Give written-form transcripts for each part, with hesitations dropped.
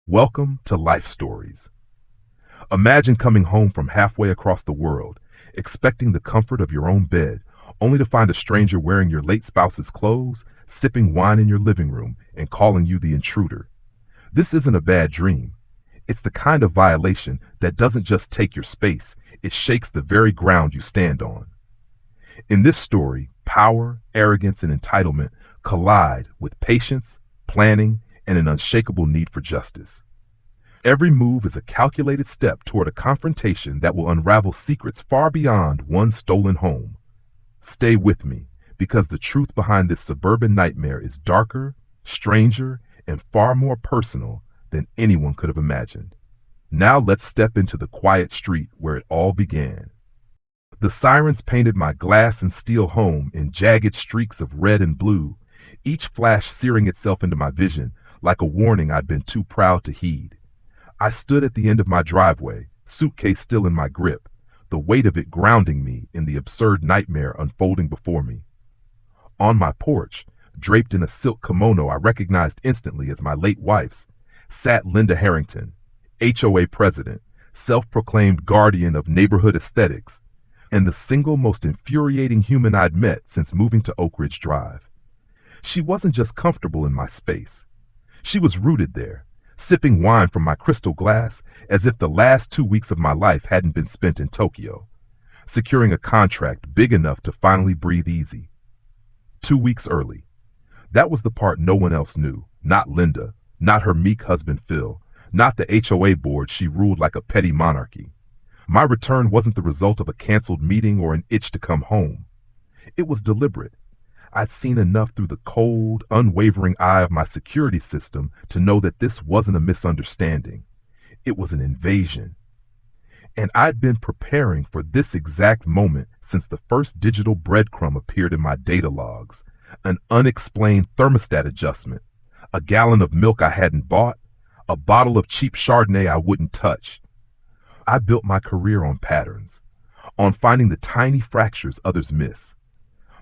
Welcome to Life Stories. Imagine coming home from halfway across the world, expecting the comfort of your own bed, only to find a stranger wearing your late spouse's clothes, sipping wine in your living room, and calling you the intruder. This isn't a bad dream. It's the kind of violation that doesn't just take your space, it shakes the very ground you stand on. In this story, power, arrogance, and entitlement collide with patience, planning, and an unshakable need for justice. Every move is a calculated step toward a confrontation that will unravel secrets far beyond one stolen home. Stay with me, because the truth behind this suburban nightmare is darker, stranger, and far more personal than anyone could have imagined. Now let's step into the quiet street where it all began. The sirens painted my glass and steel home in jagged streaks of red and blue, each flash searing itself into my vision like a warning I'd been too proud to heed. I stood at the end of my driveway, suitcase still in my grip, the weight of it grounding me in the absurd nightmare unfolding before me. On my porch, draped in a silk kimono I recognized instantly as my late wife's, sat Linda Harrington, HOA president, self-proclaimed guardian of neighborhood aesthetics, and the single most infuriating human I'd met since moving to Oak Ridge Drive. She wasn't just comfortable in my space. She was rooted there, sipping wine from my crystal glass as if the last 2 weeks of my life hadn't been spent in Tokyo, securing a contract big enough to finally breathe easy. 2 weeks early. That was the part no one else knew, not Linda, not her meek husband Phil, not the HOA board she ruled like a petty monarchy. My return wasn't the result of a canceled meeting or an itch to come home. It was deliberate. I'd seen enough through the cold, unwavering eye of my security system to know that this wasn't a misunderstanding. It was an invasion. And I'd been preparing for this exact moment since the first digital breadcrumb appeared in my data logs, an unexplained thermostat adjustment, a gallon of milk I hadn't bought, a bottle of cheap Chardonnay I wouldn't touch. I built my career on patterns, on finding the tiny fractures others miss.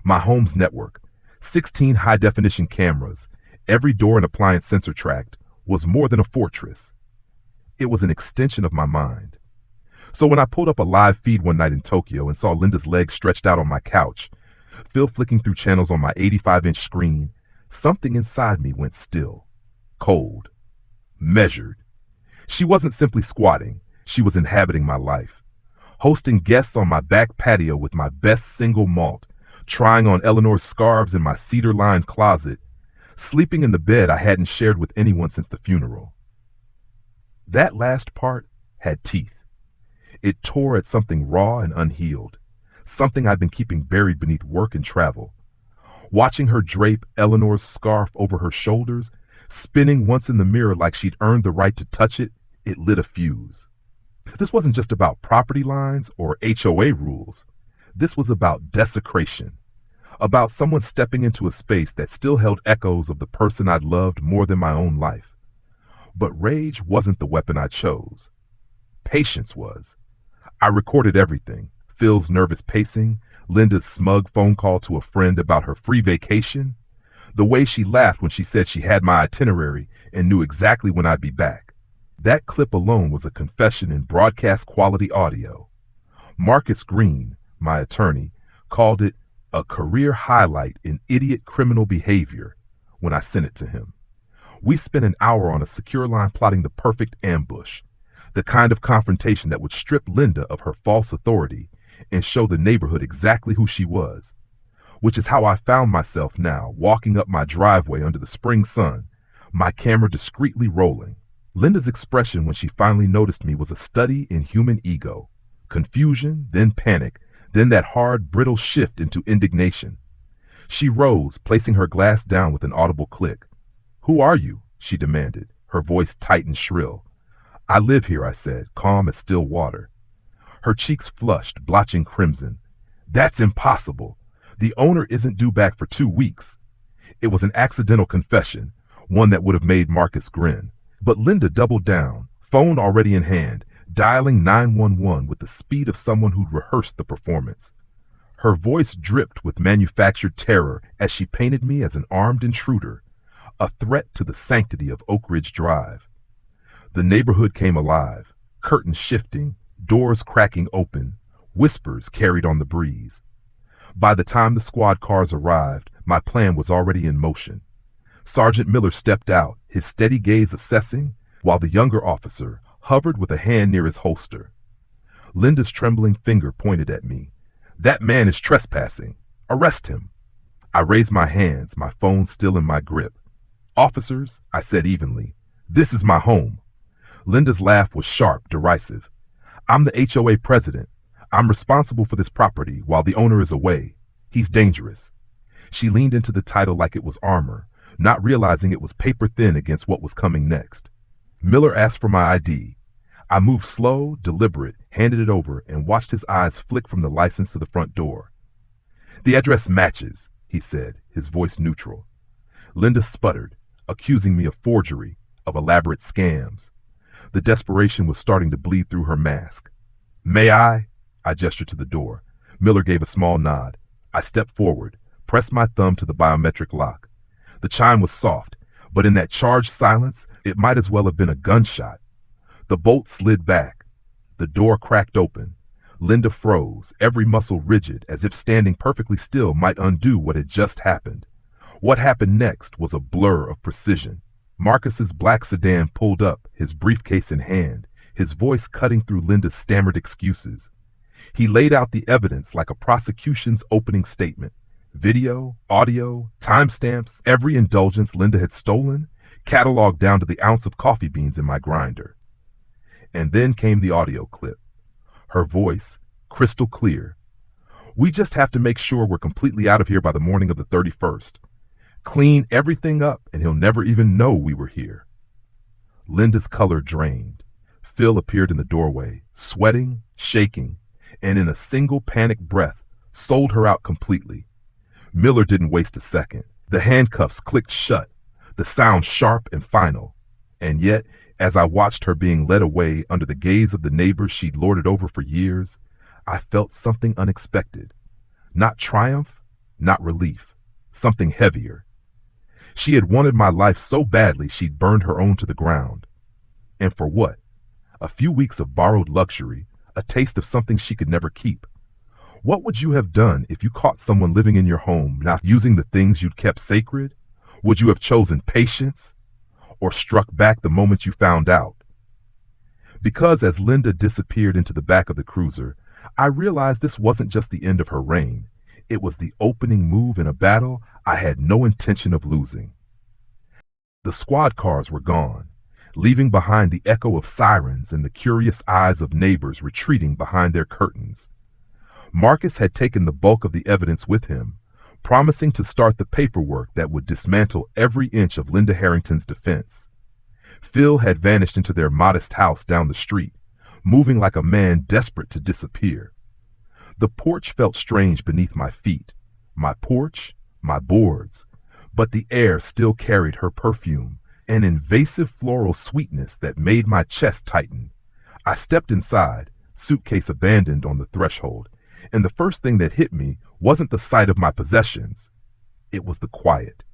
My home's network, 16 high-definition cameras, every door and appliance sensor tracked, was more than a fortress. It was an extension of my mind. So when I pulled up a live feed one night in Tokyo and saw Linda's legs stretched out on my couch, Phil flicking through channels on my 85-inch screen, something inside me went still, cold, measured. She wasn't simply squatting, she was inhabiting my life, hosting guests on my back patio with my best single malt, trying on Eleanor's scarves in my cedar-lined closet, sleeping in the bed I hadn't shared with anyone since the funeral. That last part had teeth. It tore at something raw and unhealed, something I'd been keeping buried beneath work and travel. Watching her drape Eleanor's scarf over her shoulders, spinning once in the mirror like she'd earned the right to touch it, it lit a fuse. This wasn't just about property lines or HOA rules. This was about desecration, about someone stepping into a space that still held echoes of the person I'd loved more than my own life. But rage wasn't the weapon I chose. Patience was. I recorded everything, Phil's nervous pacing, Linda's smug phone call to a friend about her free vacation, the way she laughed when she said she had my itinerary and knew exactly when I'd be back. That clip alone was a confession in broadcast quality audio. Marcus Green, my attorney, called it a career highlight in idiot criminal behavior when I sent it to him. We spent an hour on a secure line plotting the perfect ambush, the kind of confrontation that would strip Linda of her false authority and show the neighborhood exactly who she was, which is how I found myself now, walking up my driveway under the spring sun, my camera discreetly rolling. Linda's expression when she finally noticed me was a study in human ego, confusion, then panic, then that hard, brittle shift into indignation. She rose, placing her glass down with an audible click. "Who are you?" she demanded, her voice tight and shrill. "I live here," I said, calm as still water. Her cheeks flushed, blotching crimson. "That's impossible. The owner isn't due back for 2 weeks." It was an accidental confession, one that would have made Marcus grin. But Linda doubled down, phone already in hand, dialing 911 with the speed of someone who'd rehearsed the performance. Her voice dripped with manufactured terror as she painted me as an armed intruder, a threat to the sanctity of Oak Ridge Drive. The neighborhood came alive, curtains shifting, doors cracking open, whispers carried on the breeze. By the time the squad cars arrived, my plan was already in motion. Sergeant Miller stepped out, his steady gaze assessing, while the younger officer hovered with a hand near his holster. Linda's trembling finger pointed at me. "That man is trespassing. Arrest him." I raised my hands, my phone still in my grip. "Officers," I said evenly, "this is my home." Linda's laugh was sharp, derisive. "I'm the HOA president. I'm responsible for this property while the owner is away. He's dangerous." She leaned into the title like it was armor, not realizing it was paper thin against what was coming next. Miller asked for my ID. I moved slow, deliberate, handed it over, and watched his eyes flick from the license to the front door. "The address matches," he said, his voice neutral. Linda sputtered, accusing me of forgery, of elaborate scams. The desperation was starting to bleed through her mask. "May I?" I gestured to the door. Miller gave a small nod. I stepped forward, pressed my thumb to the biometric lock. The chime was soft, but in that charged silence, it might as well have been a gunshot. The bolt slid back. The door cracked open. Linda froze, every muscle rigid, as if standing perfectly still might undo what had just happened. What happened next was a blur of precision. Marcus's black sedan pulled up, his briefcase in hand, his voice cutting through Linda's stammered excuses. He laid out the evidence like a prosecution's opening statement. Video, audio, timestamps, every indulgence Linda had stolen, cataloged down to the ounce of coffee beans in my grinder. And then came the audio clip. Her voice, crystal clear. "We just have to make sure we're completely out of here by the morning of the 31st. Clean everything up and he'll never even know we were here." Linda's color drained. Phil appeared in the doorway, sweating, shaking, and in a single panicked breath, sold her out completely. Miller didn't waste a second. The handcuffs clicked shut, the sound sharp and final. And yet, as I watched her being led away under the gaze of the neighbors she'd lorded over for years, I felt something unexpected. Not triumph, not relief, something heavier. She had wanted my life so badly she'd burned her own to the ground. And for what? A few weeks of borrowed luxury, a taste of something she could never keep. What would you have done if you caught someone living in your home not using the things you'd kept sacred? Would you have chosen patience or struck back the moment you found out? Because as Linda disappeared into the back of the cruiser, I realized this wasn't just the end of her reign. It was the opening move in a battle I had no intention of losing. The squad cars were gone, leaving behind the echo of sirens and the curious eyes of neighbors retreating behind their curtains. Marcus had taken the bulk of the evidence with him, promising to start the paperwork that would dismantle every inch of Linda Harrington's defense. Phil had vanished into their modest house down the street, moving like a man desperate to disappear. The porch felt strange beneath my feet, my porch, my boards, but the air still carried her perfume, an invasive floral sweetness that made my chest tighten. I stepped inside, suitcase abandoned on the threshold, and the first thing that hit me wasn't the sight of my possessions. It was the quiet.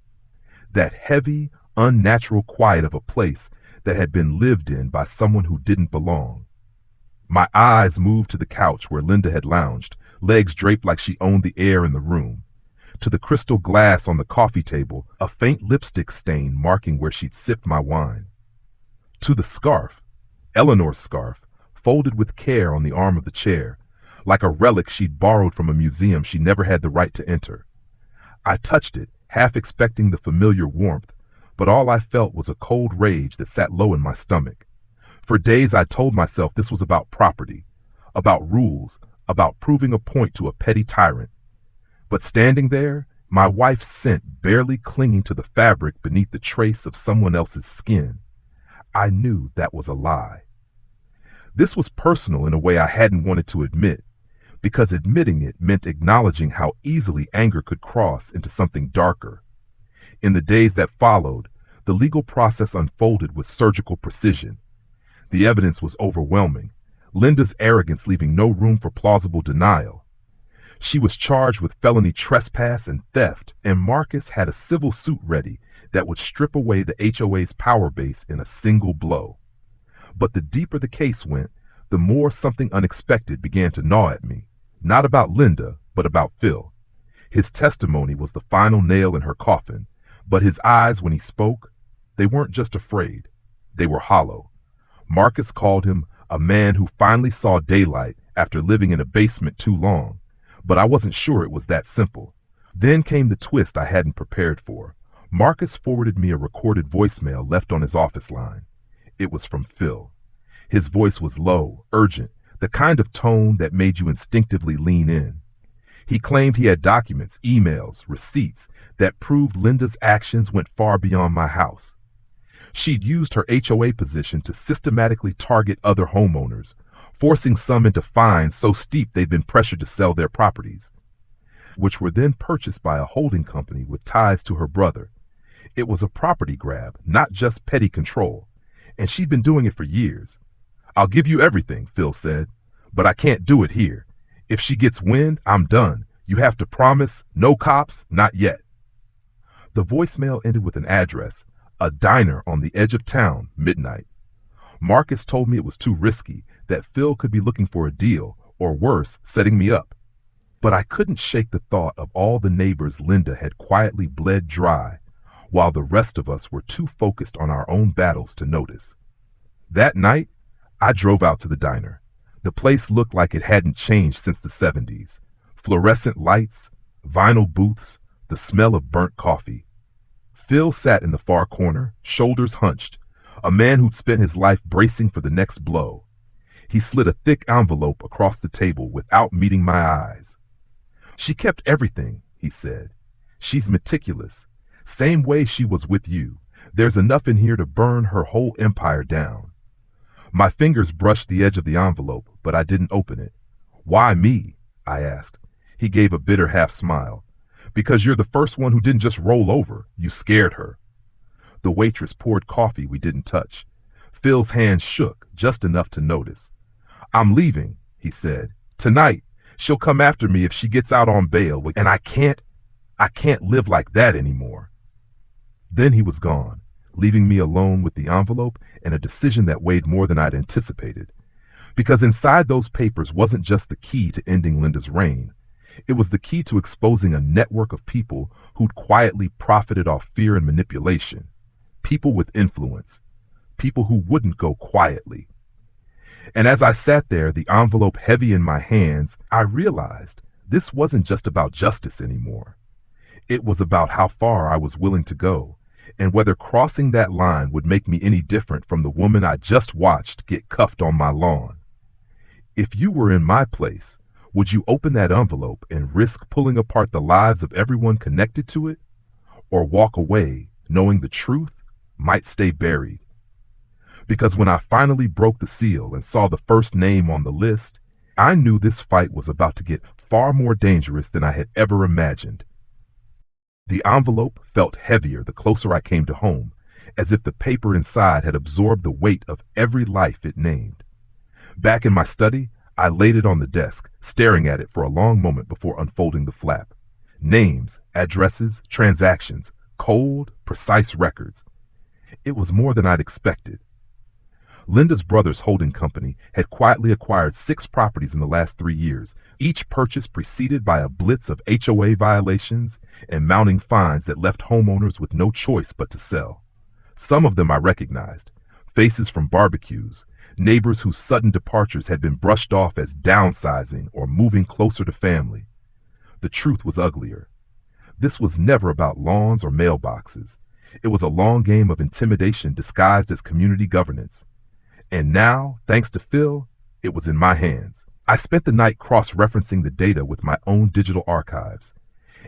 That heavy, unnatural quiet of a place that had been lived in by someone who didn't belong. My eyes moved to the couch where Linda had lounged, legs draped like she owned the air in the room. To the crystal glass on the coffee table, a faint lipstick stain marking where she'd sipped my wine. To the scarf, Eleanor's scarf, folded with care on the arm of the chair, like a relic she'd borrowed from a museum she never had the right to enter. I touched it, half expecting the familiar warmth, but all I felt was a cold rage that sat low in my stomach. For days I told myself this was about property, about rules, about proving a point to a petty tyrant. But standing there, my wife's scent barely clinging to the fabric beneath the trace of someone else's skin, I knew that was a lie. This was personal in a way I hadn't wanted to admit, because admitting it meant acknowledging how easily anger could cross into something darker. In the days that followed, the legal process unfolded with surgical precision. The evidence was overwhelming, Linda's arrogance leaving no room for plausible denial. She was charged with felony trespass and theft, and Marcus had a civil suit ready that would strip away the HOA's power base in a single blow. But the deeper the case went, the more something unexpected began to gnaw at me. Not about Linda, but about Phil. His testimony was the final nail in her coffin, but his eyes when he spoke, they weren't just afraid. They were hollow. Marcus called him a man who finally saw daylight after living in a basement too long, but I wasn't sure it was that simple. Then came the twist I hadn't prepared for. Marcus forwarded me a recorded voicemail left on his office line. It was from Phil. His voice was low, urgent, the kind of tone that made you instinctively lean in. He claimed he had documents, emails, receipts that proved Linda's actions went far beyond my house. She'd used her HOA position to systematically target other homeowners, forcing some into fines so steep they'd been pressured to sell their properties, which were then purchased by a holding company with ties to her brother. It was a property grab, not just petty control, and she'd been doing it for years. "I'll give you everything," Phil said, "but I can't do it here. If she gets wind, I'm done. You have to promise no cops, not yet." The voicemail ended with an address, a diner on the edge of town, midnight. Marcus told me it was too risky, that Phil could be looking for a deal, or worse, setting me up. But I couldn't shake the thought of all the neighbors Linda had quietly bled dry, while the rest of us were too focused on our own battles to notice. That night, I drove out to the diner. The place looked like it hadn't changed since the 70s. Fluorescent lights, vinyl booths, the smell of burnt coffee. Phil sat in the far corner, shoulders hunched, a man who'd spent his life bracing for the next blow. He slid a thick envelope across the table without meeting my eyes. "She kept everything," he said. "She's meticulous. Same way she was with you. There's enough in here to burn her whole empire down." My fingers brushed the edge of the envelope, but I didn't open it. "Why me?" I asked. He gave a bitter half smile. "Because you're the first one who didn't just roll over. You scared her." The waitress poured coffee we didn't touch. Phil's hand shook, just enough to notice. "I'm leaving," he said. "Tonight. She'll come after me if she gets out on bail, and I can't live like that anymore." Then he was gone, leaving me alone with the envelope and a decision that weighed more than I'd anticipated. Because inside those papers wasn't just the key to ending Linda's reign. It was the key to exposing a network of people who'd quietly profited off fear and manipulation. People with influence. People who wouldn't go quietly. And as I sat there, the envelope heavy in my hands, I realized this wasn't just about justice anymore. It was about how far I was willing to go, and whether crossing that line would make me any different from the woman I just watched get cuffed on my lawn. If you were in my place, would you open that envelope and risk pulling apart the lives of everyone connected to it? Or walk away knowing the truth might stay buried? Because when I finally broke the seal and saw the first name on the list, I knew this fight was about to get far more dangerous than I had ever imagined. The envelope felt heavier the closer I came to home, as if the paper inside had absorbed the weight of every life it named. Back in my study, I laid it on the desk, staring at it for a long moment before unfolding the flap. Names, addresses, transactions, cold, precise records. It was more than I'd expected. Linda's brother's holding company had quietly acquired 6 properties in the last 3 years, each purchase preceded by a blitz of HOA violations and mounting fines that left homeowners with no choice but to sell. Some of them I recognized, faces from barbecues, neighbors whose sudden departures had been brushed off as downsizing or moving closer to family. The truth was uglier. This was never about lawns or mailboxes. It was a long game of intimidation disguised as community governance. And now, thanks to Phil, it was in my hands. I spent the night cross-referencing the data with my own digital archives.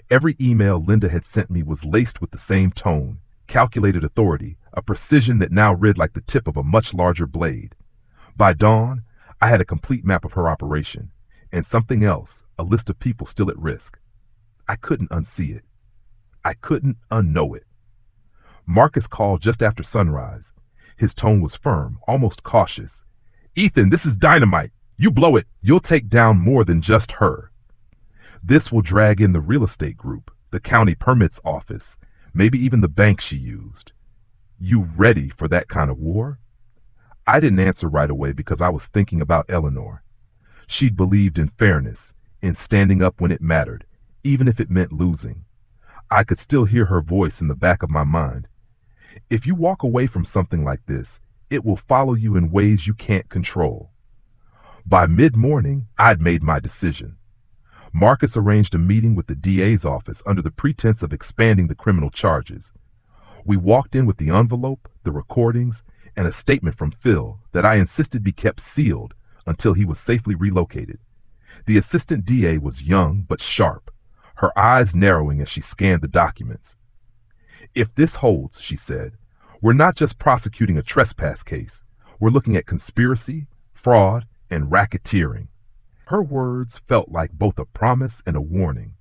Every email Linda had sent me was laced with the same tone, calculated authority, a precision that now read like the tip of a much larger blade. By dawn, I had a complete map of her operation, and something else, a list of people still at risk. I couldn't unsee it. I couldn't unknow it. Marcus called just after sunrise. His tone was firm, almost cautious. "Ethan, this is dynamite. You blow it, you'll take down more than just her. This will drag in the real estate group, the county permits office, maybe even the bank she used. You ready for that kind of war?" I didn't answer right away because I was thinking about Eleanor. She'd believed in fairness, in standing up when it mattered, even if it meant losing. I could still hear her voice in the back of my mind. If you walk away from something like this, it will follow you in ways you can't control. By mid-morning, I'd made my decision. Marcus arranged a meeting with the DA's office under the pretense of expanding the criminal charges. We walked in with the envelope, the recordings, and a statement from Phil that I insisted be kept sealed until he was safely relocated. The assistant DA was young but sharp, her eyes narrowing as she scanned the documents. "If this holds," she said, "we're not just prosecuting a trespass case. We're looking at conspiracy, fraud, and racketeering." Her words felt like both a promise and a warning.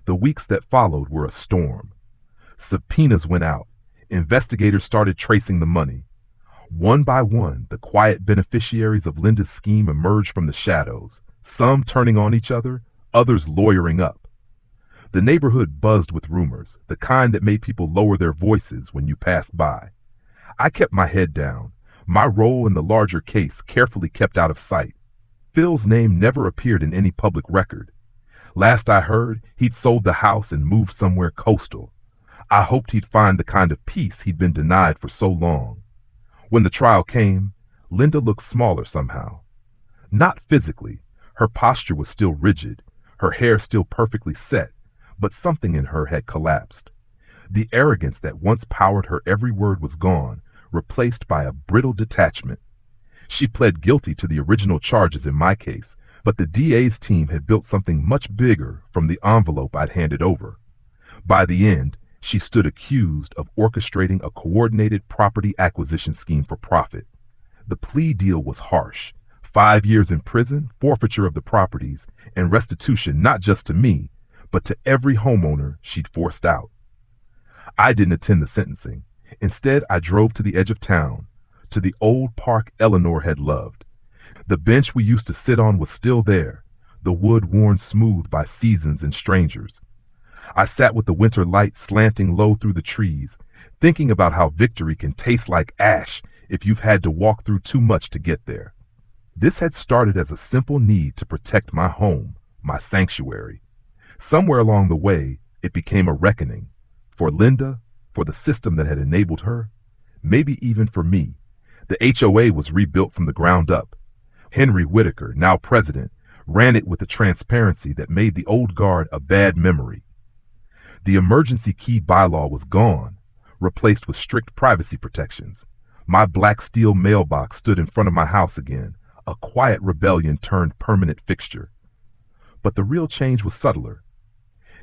The weeks that followed were a storm. Subpoenas went out. Investigators started tracing the money. One by one, the quiet beneficiaries of Linda's scheme emerged from the shadows, some turning on each other, others lawyering up. The neighborhood buzzed with rumors, the kind that made people lower their voices when you passed by. I kept my head down, my role in the larger case carefully kept out of sight. Phil's name never appeared in any public record. Last I heard, he'd sold the house and moved somewhere coastal. I hoped he'd find the kind of peace he'd been denied for so long. When the trial came, Linda looked smaller somehow. Not physically. Her posture was still rigid, her hair still perfectly set, but something in her had collapsed. The arrogance that once powered her every word was gone, replaced by a brittle detachment. She pled guilty to the original charges in my case, but the DA's team had built something much bigger from the envelope I'd handed over. By the end, she stood accused of orchestrating a coordinated property acquisition scheme for profit. The plea deal was harsh: 5 years in prison, forfeiture of the properties, and restitution not just to me, but to every homeowner she'd forced out. I didn't attend the sentencing. Instead, I drove to the edge of town, to the old park Eleanor had loved. The bench we used to sit on was still there, the wood worn smooth by seasons and strangers. I sat with the winter light slanting low through the trees, thinking about how victory can taste like ash if you've had to walk through too much to get there. This had started as a simple need to protect my home, my sanctuary. Somewhere along the way, it became a reckoning. For Linda, for the system that had enabled her, maybe even for me. The HOA was rebuilt from the ground up. Henry Whitaker, now president, ran it with a transparency that made the old guard a bad memory. The emergency key bylaw was gone, replaced with strict privacy protections. My black steel mailbox stood in front of my house again, a quiet rebellion turned permanent fixture. But the real change was subtler.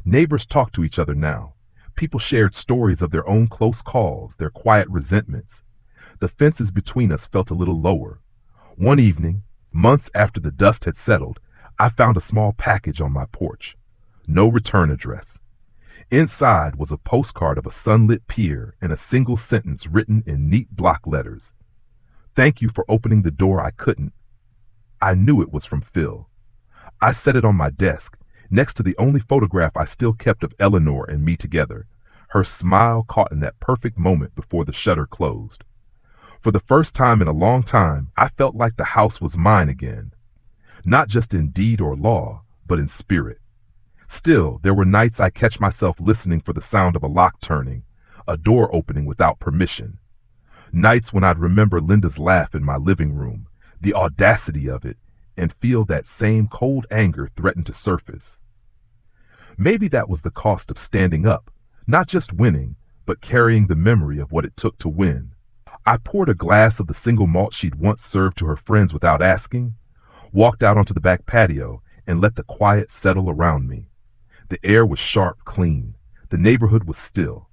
Neighbors talked to each other now. People shared stories of their own close calls, their quiet resentments. The fences between us felt a little lower. One evening, months after the dust had settled, I found a small package on my porch. No return address. Inside was a postcard of a sunlit pier and a single sentence written in neat block letters. "Thank you for opening the door I couldn't." I knew it was from Phil. I set it on my desk, next to the only photograph I still kept of Eleanor and me together, her smile caught in that perfect moment before the shutter closed. For the first time in a long time, I felt like the house was mine again. Not just in deed or law, but in spirit. Still, there were nights I catch myself listening for the sound of a lock turning, a door opening without permission. Nights when I'd remember Linda's laugh in my living room, the audacity of it, and feel that same cold anger threaten to surface. Maybe that was the cost of standing up, not just winning, but carrying the memory of what it took to win. I poured a glass of the single malt she'd once served to her friends without asking, walked out onto the back patio, and let the quiet settle around me. The air was sharp, clean. The neighborhood was still.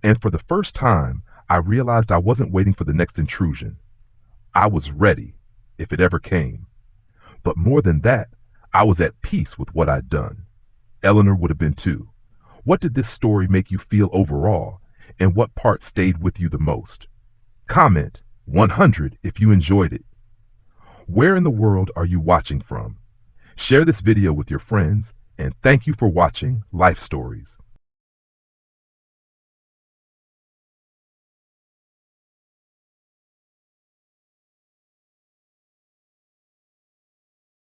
And for the first time, I realized I wasn't waiting for the next intrusion. I was ready, if it ever came. But more than that, I was at peace with what I'd done. Eleanor would have been too. What did this story make you feel overall, and what part stayed with you the most? Comment 100 if you enjoyed it. Where in the world are you watching from? Share this video with your friends, and thank you for watching Life Stories.